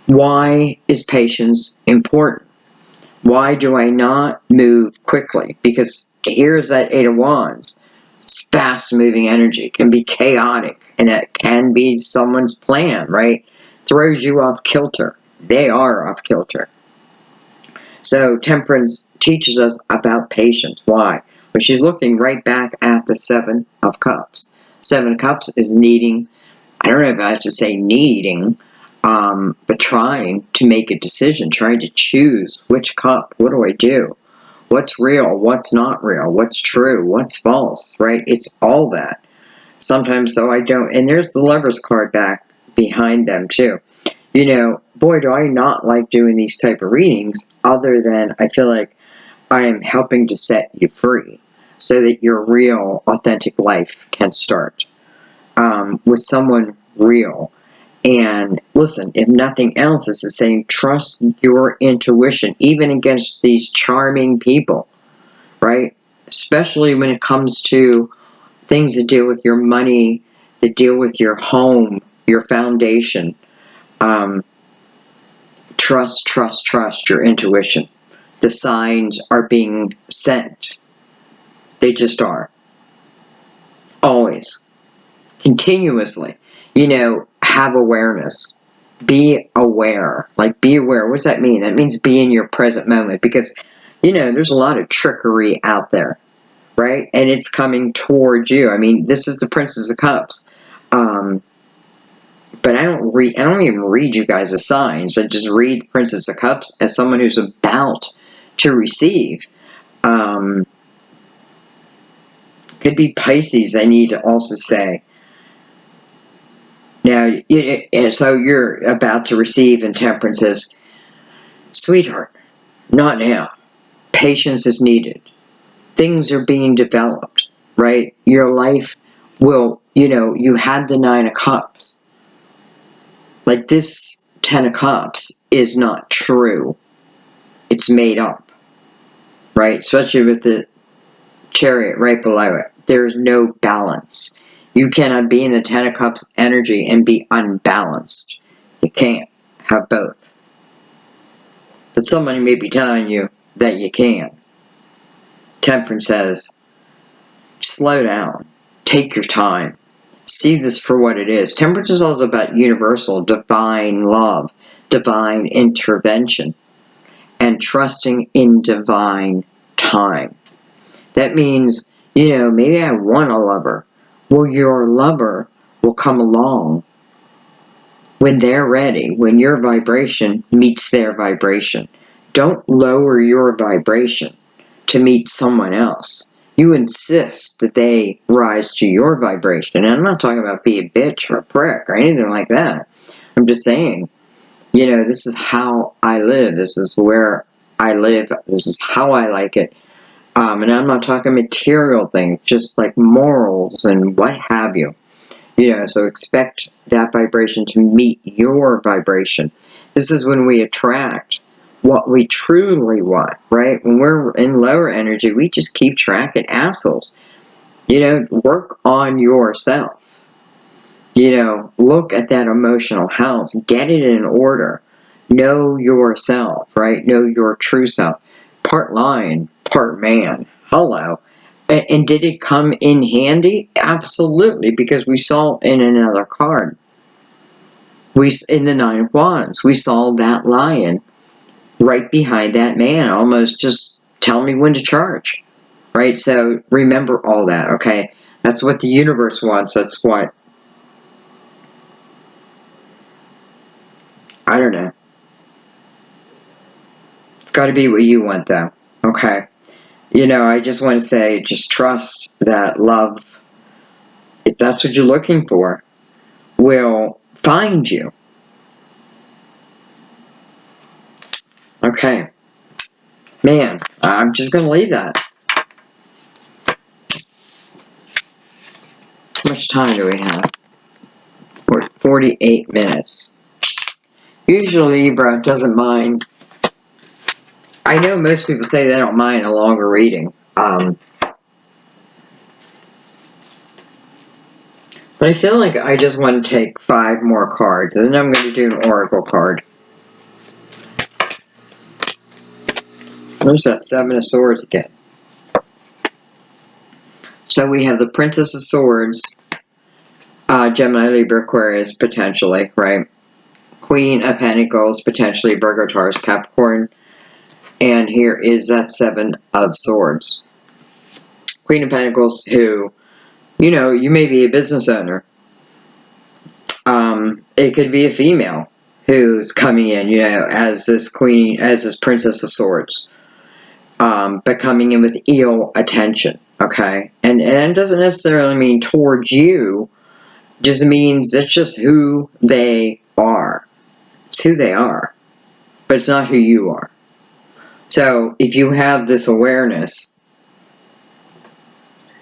Why is patience important? Why do I not move quickly? Because here's that Eight of Wands. It's fast-moving energy. It can be chaotic, and it can be someone's plan, right? Throws you off kilter. They are off kilter. So Temperance teaches us about patience. Why? But she's looking right back at the Seven of Cups. Seven of Cups is needing, I don't know if I have to say needing, but trying to make a decision, trying to choose which cup. What do I do? What's real? What's not real? What's true? What's false? Right? It's all that. Sometimes, though, I don't. And there's the Lover's card back behind them too. You know, boy, do I not like doing these type of readings, other than I feel like I am helping to set you free so that your real, authentic life can start with someone real. And listen, if nothing else, this is saying trust your intuition, even against these charming people, right? Especially when it comes to things that deal with your money, that deal with your home, your foundation. Trust your intuition. The signs are being sent. They just are. Always. Continuously. You know, have awareness. Be aware. Like, be aware. What does that mean? That means be in your present moment. Because, you know, there's a lot of trickery out there, right? And it's coming towards you. I mean, this is the Princess of Cups. But I don't even read you guys as signs. I just read Princess of Cups as someone who's about to receive. Could be Pisces, I need to also say. Now, so you're about to receive, and Temperance says, sweetheart, not now. Patience is needed. Things are being developed, right? Your life will, you know, you had the Nine of Cups. Like, this Ten of Cups is not true. It's made up, right? Especially with the Chariot right below it. There's no balance. You cannot be in the Ten of Cups energy and be unbalanced. You can't have both. But somebody may be telling you that you can. Temperance says, slow down. Take your time. See this for what it is. Temperance is also about universal, divine love, divine intervention, and trusting in divine time. That means, you know, maybe I want a lover. Well, your lover will come along when they're ready, when your vibration meets their vibration. Don't lower your vibration to meet someone else. You insist that they rise to your vibration. And I'm not talking about be a bitch or a prick or anything like that. I'm just saying, you know, this is how I live. This is where I live. This is how I like it. And I'm not talking material things, just like morals and what have you. You know, so expect that vibration to meet your vibration. This is when we attract what we truly want, right? When we're in lower energy, we just keep tracking assholes. You know, work on yourself. You know, look at that emotional house. Get it in order. Know yourself, right? Know your true self. Part lion, part man. Hello. And did it come in handy? Absolutely, because we saw in another card. In the Nine of Wands, we saw that lion right behind that man, almost just tell me when to charge, right? So remember all that, okay? That's what the universe wants. That's what, I don't know. It's got to be what you want, though, okay? You know, I just want to say, just trust that love, if that's what you're looking for, will find you. Okay. Man, I'm just going to leave that. How much time do we have? We're 48 minutes. Usually Libra doesn't mind. I know most people say they don't mind a longer reading. But I feel like I just want to take 5 more cards. And then I'm going to do an oracle card. There's that 7 of Swords again. So we have the Princess of Swords, Gemini, Libra, Aquarius, potentially, right? Queen of Pentacles, potentially Virgo, Taurus, Capricorn. And here is that 7 of Swords. Queen of Pentacles, who, you know, you may be a business owner. It could be a female who's coming in, you know, as this queen, as this Princess of Swords. But coming in with ill attention, okay? And it doesn't necessarily mean towards you, Just means that's just who they are. It's who they are, but it's not who you are. So if you have this awareness,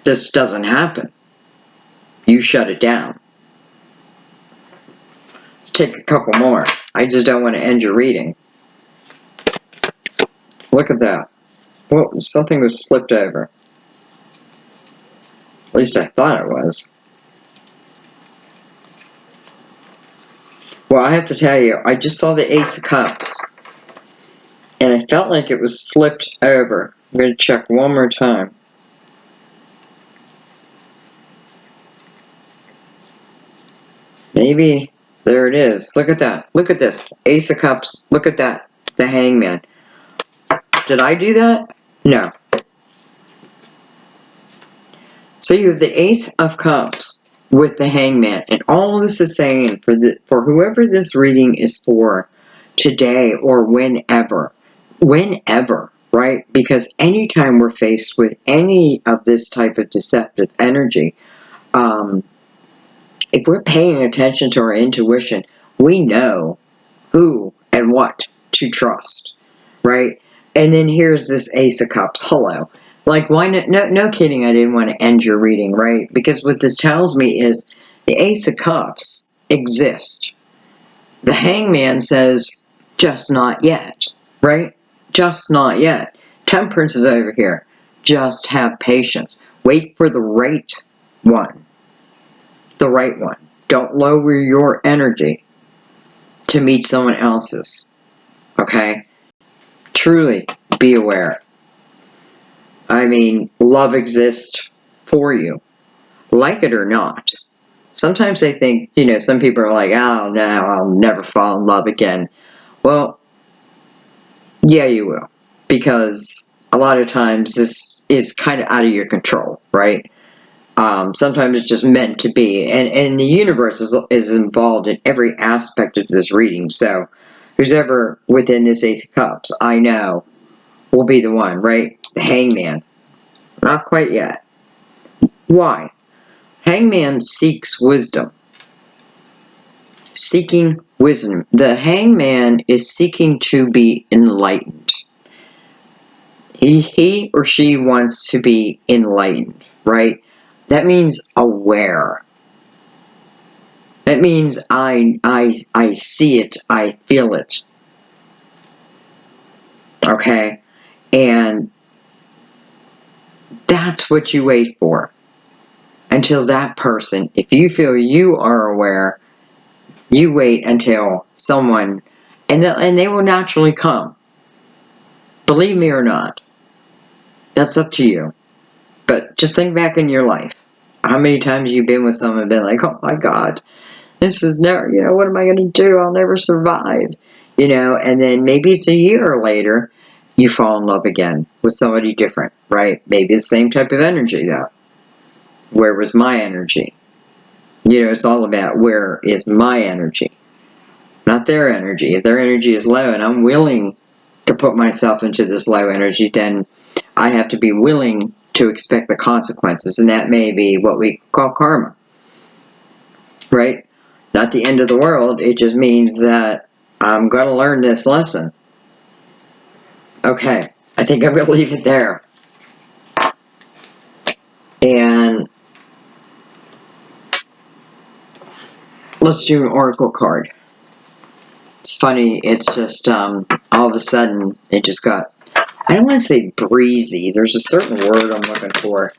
this doesn't happen. You shut it down. Take a couple more. I just don't want to end your reading. Look at that. Well, something was flipped over. At least I thought it was. Well, I have to tell you, I just saw the Ace of Cups, and I felt like it was flipped over. I'm going to check one more time. Maybe, there it is. Look at that. Look at this. Ace of Cups. Look at that. The Hangman. Did I do that? No. So you have the Ace of Cups with the Hangman, and all this is saying for whoever this reading is for today or whenever, right? Because anytime we're faced with any of this type of deceptive energy, if we're paying attention to our intuition, we know who and what to trust, right? And then here's this Ace of Cups. Hello. Like, why not? No kidding, I didn't want to end your reading, right? Because what this tells me is the Ace of Cups exist. The Hangman says, just not yet, right? Just not yet. Temperance is over here. Just have patience. Wait for the right one. The right one. Don't lower your energy to meet someone else's. Okay? Truly be aware. I mean, love exists for you, like it or not. Sometimes I think, some people are like, oh, no, I'll never fall in love again. Well, yeah, you will. Because a lot of times this is kind of out of your control, right? Sometimes it's just meant to be. And the universe is involved in every aspect of this reading. So, who's ever within this Ace of Cups, I know, will be the one, right? The Hangman. Not quite yet. Why? Hangman seeks wisdom. Seeking wisdom. The Hangman is seeking to be enlightened. He or she wants to be enlightened, right? That means aware. That means I see it, I feel it. Okay? And that's what you wait for. Until that person, if you feel you are aware, you wait until someone, and they will naturally come. Believe me or not, that's up to you. But just think back in your life. How many times you've been with someone and been like, oh my God, this is never, what am I going to do? I'll never survive. And then maybe it's a year later, you fall in love again with somebody different, right? Maybe the same type of energy though. Where was my energy? It's all about where is my energy, not their energy. If their energy is low and I'm willing to put myself into this low energy, then I have to be willing to expect the consequences, and that may be what we call karma, right? Not the end of the world. It just means that I'm going to learn this lesson. Okay, I think I'm going to leave it there. And let's do an oracle card. It's funny, it's just all of a sudden it just got, I don't want to say breezy. There's a certain word I'm looking for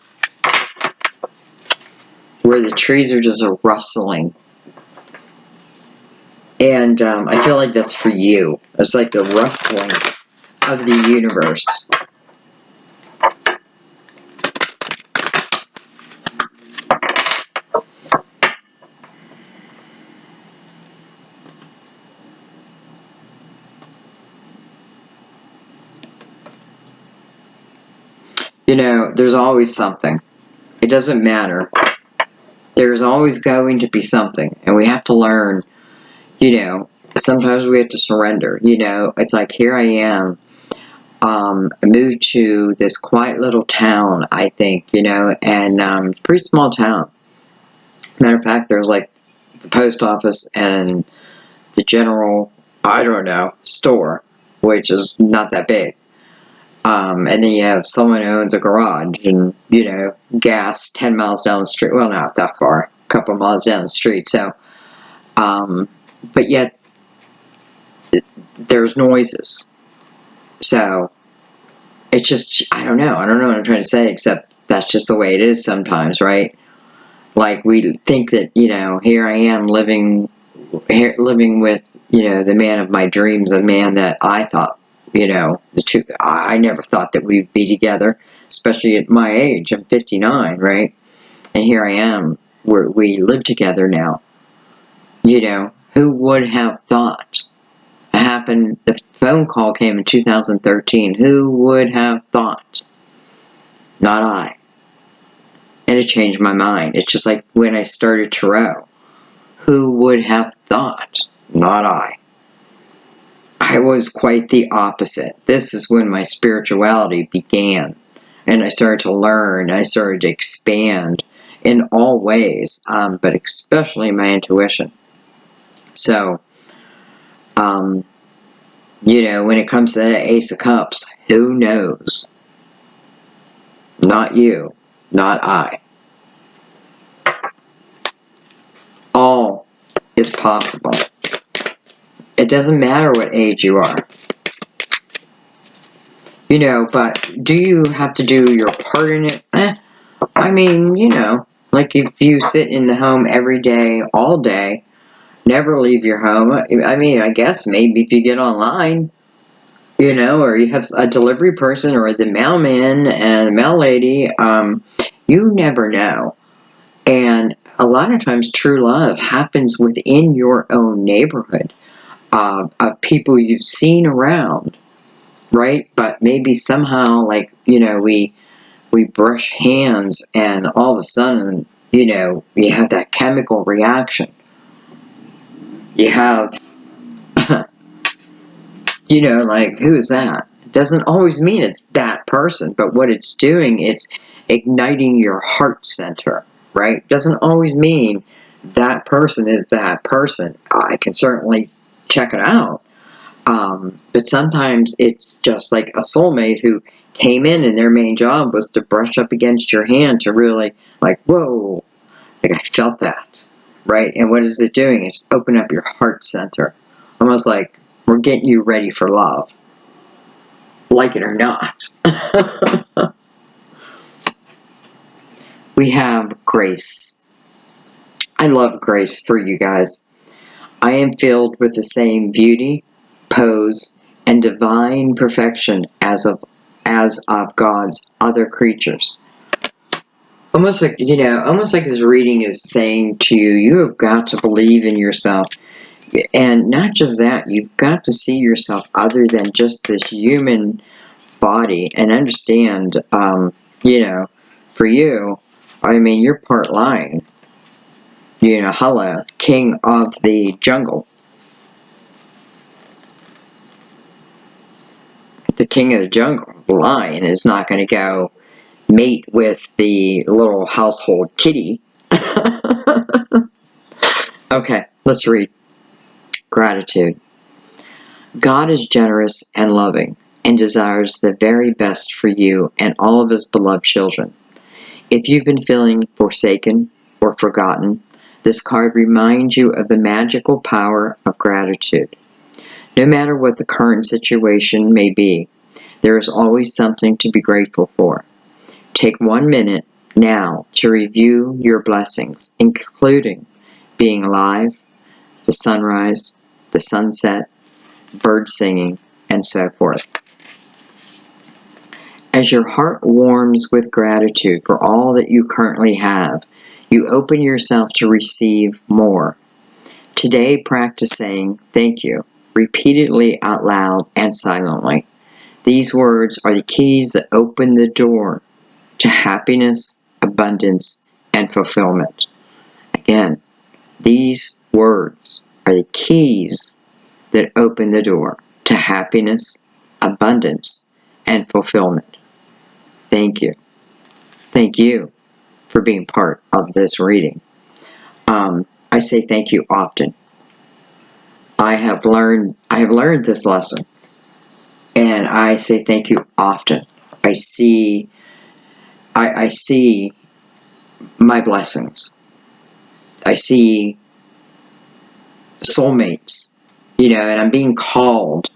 where the trees are just rustling. And I feel like that's for you. It's like the rustling of the universe. There's always something. It doesn't matter. There's always going to be something. And we have to learn, sometimes we have to surrender. It's like, here I am. I moved to this quiet little town, I think, and pretty small town. Matter of fact, there's like the post office and the general, I don't know, store, which is not that big. And then you have someone who owns a garage and, gas 10 miles down the street. Well, not that far, a couple miles down the street. So, but yet there's noises. So it's just, I don't know what I'm trying to say, except that's just the way it is sometimes, right? Like we think that, here I am living with, the man of my dreams, the man that I thought, I never thought that we'd be together, especially at my age. I'm 59, right? And here I am, we live together now. Who would have thought? It happened, the phone call came in 2013. Who would have thought? Not I. And it changed my mind. It's just like when I started Tarot. Who would have thought? Not I. I was quite the opposite. This is when my spirituality began. And I started to learn. I started to expand in all ways, but especially my intuition. So, when it comes to that Ace of Cups, who knows? Not you. Not I. All is possible. It doesn't matter what age you are. But do you have to do your part in it? I mean, like if you sit in the home every day, all day, never leave your home. I mean, I guess maybe if you get online, or you have a delivery person or the mailman and a mail lady, you never know. And a lot of times true love happens within your own neighborhood of people you've seen around, right? But maybe somehow, like, we brush hands and all of a sudden, you have that chemical reaction. You have, like, who's that? It doesn't always mean it's that person, but what it's doing is igniting your heart center, right? Doesn't always mean that person is that person. I can certainly check it out. But sometimes it's just like a soulmate who came in and their main job was to brush up against your hand to really, like, whoa, like I felt that, right? And what is it doing? It's open up your heart center. Almost like we're getting you ready for love. Like it or not. We have grace. I love grace for you guys. I am filled with the same beauty, pose, and divine perfection as of God's other creatures. Almost like, this reading is saying to you, you have got to believe in yourself. And not just that, you've got to see yourself other than just this human body and understand, for you, I mean, you're part lion. Hello, king of the jungle. The king of the jungle, the lion, is not going to go mate with the little household kitty. Okay, let's read. Gratitude. God is generous and loving and desires the very best for you and all of his beloved children. If you've been feeling forsaken or forgotten, this card reminds you of the magical power of gratitude. No matter what the current situation may be, there is always something to be grateful for. Take 1 minute now to review your blessings, including being alive, the sunrise, the sunset, bird singing, and so forth. As your heart warms with gratitude for all that you currently have, you open yourself to receive more. Today, practice saying thank you repeatedly out loud and silently. These words are the keys that open the door to happiness, abundance, and fulfillment. Again, these words are the keys that open the door to happiness, abundance, and fulfillment. Thank you. Thank you for being part of this reading. I say thank you often. I have learned this lesson, and I say thank you often. I see my blessings. I see soulmates, and I'm being called.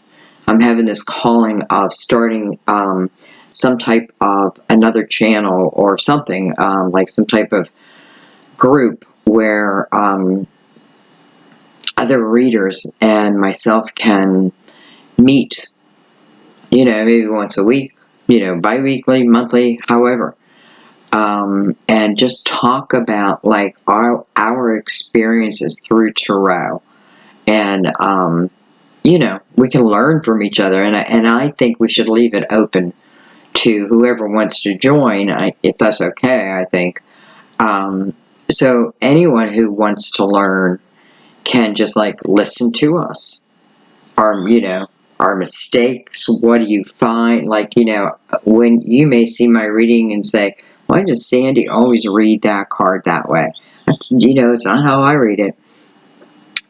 I'm having this calling of starting some type of another channel or something, like some type of group where other readers and myself can meet, maybe once a week, bi-weekly, monthly, however, and just talk about like our experiences through tarot. And we can learn from each other, and I think we should leave it open to whoever wants to join, if that's okay, I think. So anyone who wants to learn can just like listen to us. Our mistakes, what do you find? Like, when you may see my reading and say, why does Sandy always read that card that way? That's, it's not how I read it.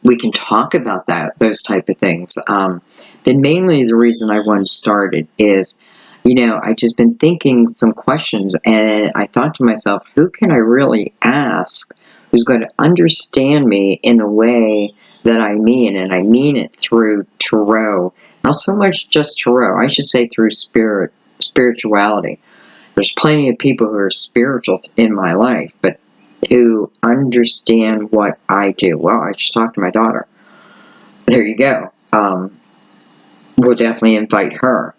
We can talk about those type of things. But mainly the reason I wanted started is, I just been thinking some questions, and I thought to myself, who can I really ask who's going to understand me in the way that I mean, and I mean it through tarot. Not so much just tarot, I should say through spirituality. There's plenty of people who are spiritual in my life, but who understand what I do. Well, I just talked to my daughter. There you go. We'll definitely invite her.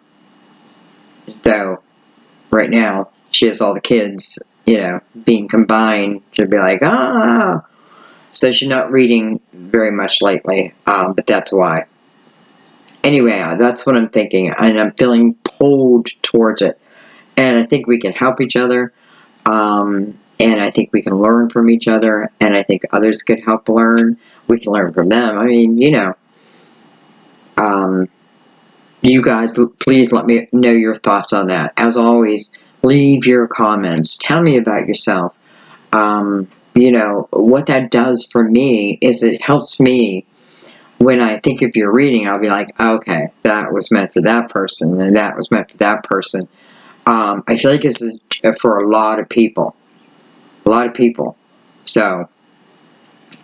Though, right now, she has all the kids, being combined. She'll be like, ah! So she's not reading very much lately, but that's why. Anyway, that's what I'm thinking, and I'm feeling pulled towards it. And I think we can help each other. And I think we can learn from each other, and I think others could help learn. We can learn from them. I mean, you guys, please let me know your thoughts on that. As always, leave your comments. Tell me about yourself. What that does for me is it helps me when I think of your reading. I'll be like, okay, that was meant for that person, and that was meant for that person. I feel like this is for a lot of people. A lot of people. So,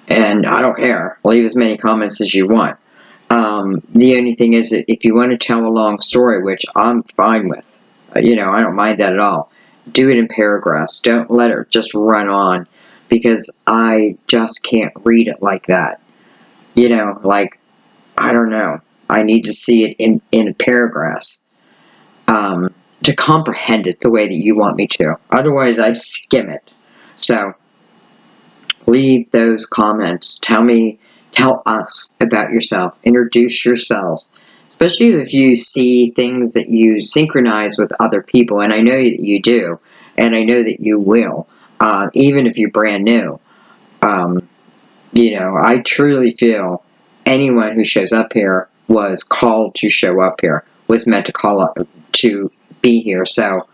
and I don't care. Leave as many comments as you want. The only thing is that if you want to tell a long story, which I'm fine with, I don't mind that at all. Do it in paragraphs. Don't let it just run on, because I just can't read it like that. Like, I don't know. I need to see it in paragraphs to comprehend it the way that you want me to. Otherwise, I skim it. So, leave those comments. Tell us about yourself. Introduce yourselves. Especially if you see things that you synchronize with other people, and I know that you do, and I know that you will, even if you're brand new. I truly feel anyone who shows up here was called to show up here, was meant to call up to be here. So,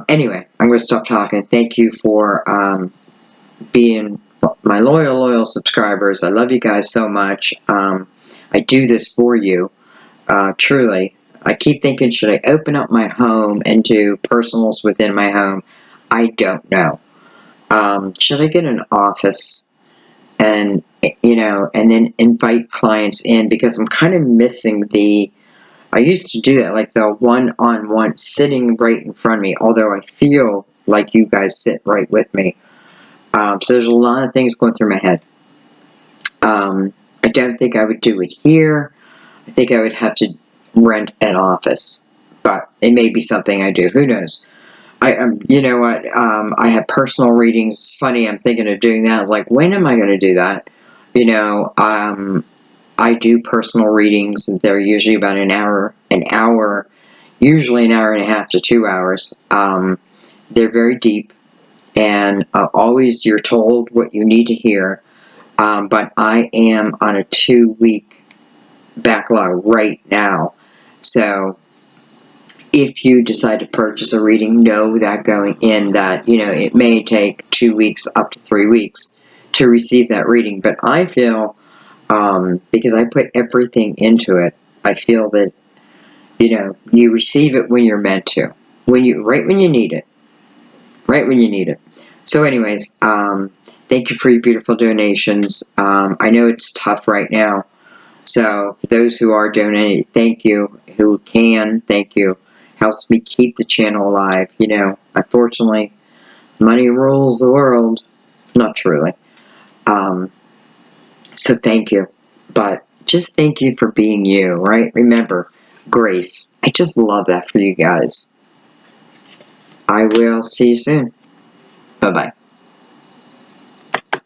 anyway, I'm going to stop talking. Thank you for being my loyal subscribers. I love you guys so much. I do this for you, truly. I keep thinking, should I open up my home and do personals within my home? I don't know. Should I get an office and, and then invite clients in? Because I'm kind of missing I used to do that, like the one-on-one sitting right in front of me, although I feel like you guys sit right with me. So there's a lot of things going through my head. I don't think I would do it here. I think I would have to rent an office, but it may be something I do. Who knows? You know what? I have personal readings. It's funny. I'm thinking of doing that. Like, when am I going to do that? I do personal readings. They're usually about an hour, usually an hour and a half to 2 hours. They're very deep, and always you're told what you need to hear. But I am on a 2-week backlog right now. So if you decide to purchase a reading, know that going in that, it may take 2 weeks up to 3 weeks to receive that reading. But I feel, because I put everything into it, I feel that, you know, you receive it when you're meant to, right when you need it, right when you need it. So anyways, thank you for your beautiful donations. I know it's tough right now. So for those who are donating, thank you. Who can, thank you. Helps me keep the channel alive. You know, unfortunately, money rules the world. Not truly. Um, so thank you. But just thank you for being you, right? Remember, grace. I just love that for you guys. I will see you soon. Bye-bye.